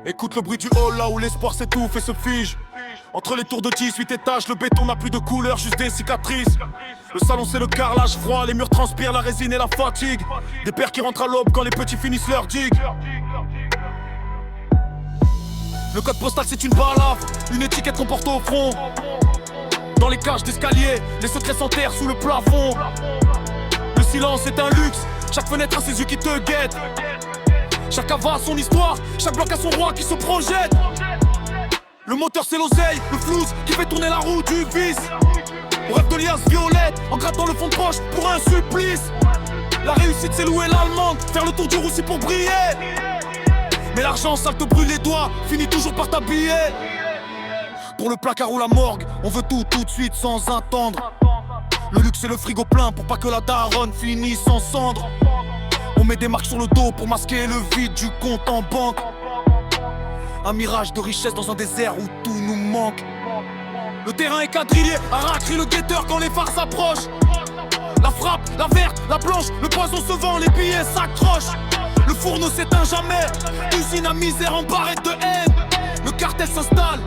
Écoute le bruit du hall là où l'espoir s'étouffe et se fige. Entre les tours de 18 étages, le béton n'a plus de couleur, juste des cicatrices. Le salon c'est le carrelage froid, les murs transpirent la résine et la fatigue. Des pères qui rentrent à l'aube quand les petits finissent leur digue. Le code postal c'est une balafre, une étiquette qu'on porte au front. Dans les cages d'escalier, les secrets s'enterrent sous le plafond. Le silence est un luxe, chaque fenêtre a ses yeux qui te guettent. Chaque cave a son histoire, chaque bloc a son roi qui se projette. Le moteur c'est l'oseille, le flouze qui fait tourner la roue du vice. On rêve de liasses violettes, en grattant le fond de poche pour un supplice. La réussite c'est louer l'allemande, faire le tour du roussi pour briller. Mais l'argent ça te brûle les doigts, finit toujours par t'habiller. Pour le placard ou la morgue, on veut tout de suite sans attendre. Le luxe c'est le frigo plein pour pas que la daronne finisse en cendres. On met des marques sur le dos pour masquer le vide du compte en banque. Un mirage de richesse dans un désert où tout nous manque. Le terrain est quadrillé, Ara crie le guetteur quand les phares s'approchent. La frappe, la verte, la blanche, le poison se vend, les billets s'accrochent. Le fourneau s'éteint jamais, usine à misère en barrette de haine. Le cartel s'installe,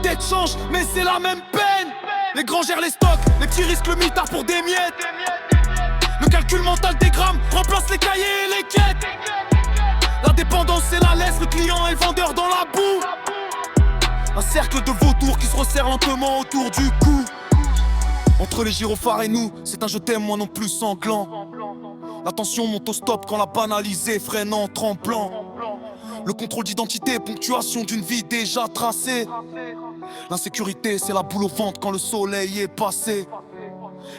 tête change, mais c'est la même peine. Les grands gèrent les stocks, les petits risquent le mitard pour des miettes. Le calcul mental des grammes remplace les cahiers et les quêtes. La dépendance c'est la laisse, le client et le vendeur dans la boue. Un cercle de vautours qui se resserre lentement autour du cou. Entre les gyrophares et nous, c'est un je t'aime moi non plus sanglant. La tension monte au stop quand la banalisée freine en tremblant. Le contrôle d'identité, ponctuation d'une vie déjà tracée. L'insécurité c'est la boule au ventre quand le soleil est passé.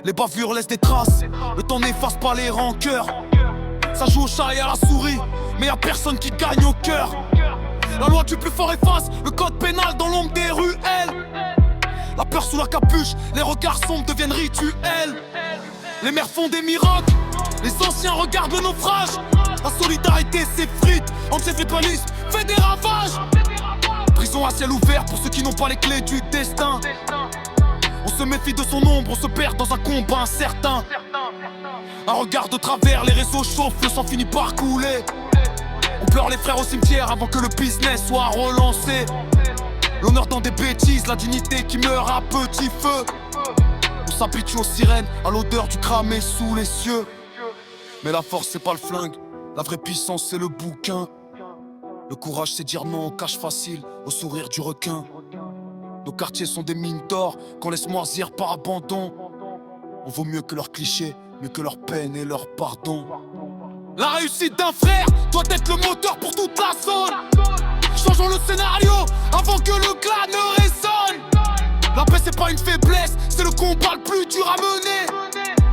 Les bavures laissent des traces, le temps n'efface pas les rancœurs. Ça joue au chat et à la souris, mais y'a personne qui gagne au cœur. La loi du plus fort efface le code pénal dans l'ombre des ruelles. La peur sous la capuche, les regards sombres deviennent rituels. Les mères font des miracles, les anciens regardent le naufrage. La solidarité s'effrite, anti-fédéralisme fait des ravages. Prison à ciel ouvert pour ceux qui n'ont pas les clés du destin. On se méfie de son ombre, on se perd dans un combat incertain. Un regard de travers, les réseaux chauffent, le sang finit par couler. On pleure les frères au cimetière avant que le business soit relancé. L'honneur dans des bêtises, la dignité qui meurt à petit feu. On s'habitue aux sirènes, à l'odeur du cramé sous les cieux. Mais la force c'est pas le flingue, la vraie puissance c'est le bouquin. Le courage c'est dire non au cache facile, au sourire du requin. Nos quartiers sont des mines d'or qu'on laisse moisir par abandon. On vaut mieux que leurs clichés, mieux que leur peine et leur pardon. La réussite d'un frère doit être le moteur pour toute la zone. Changeons le scénario avant que le glas ne résonne. La paix c'est pas une faiblesse, c'est le combat le plus dur à mener.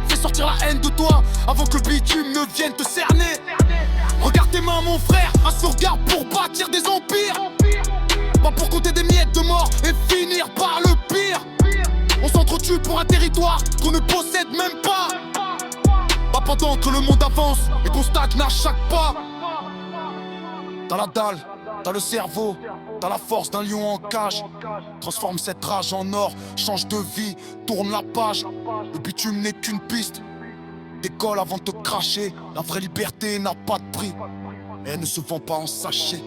Fais sortir la haine de toi avant que le bitume ne vienne te cerner. Regarde tes mains mon frère, un sauvegarde pour bâtir des empires. Pas pour compter des miettes de mort et finir par le pire. On s'entretue pour un territoire qu'on ne possède même pas. Pas pendant que le monde avance et qu'on stagne à chaque pas. T'as la dalle, t'as le cerveau, t'as la force d'un lion en cage. Transforme cette rage en or, change de vie, tourne la page. Le bitume n'est qu'une piste, décolle avant de te cracher. La vraie liberté n'a pas de prix, mais elle ne se vend pas en sachet.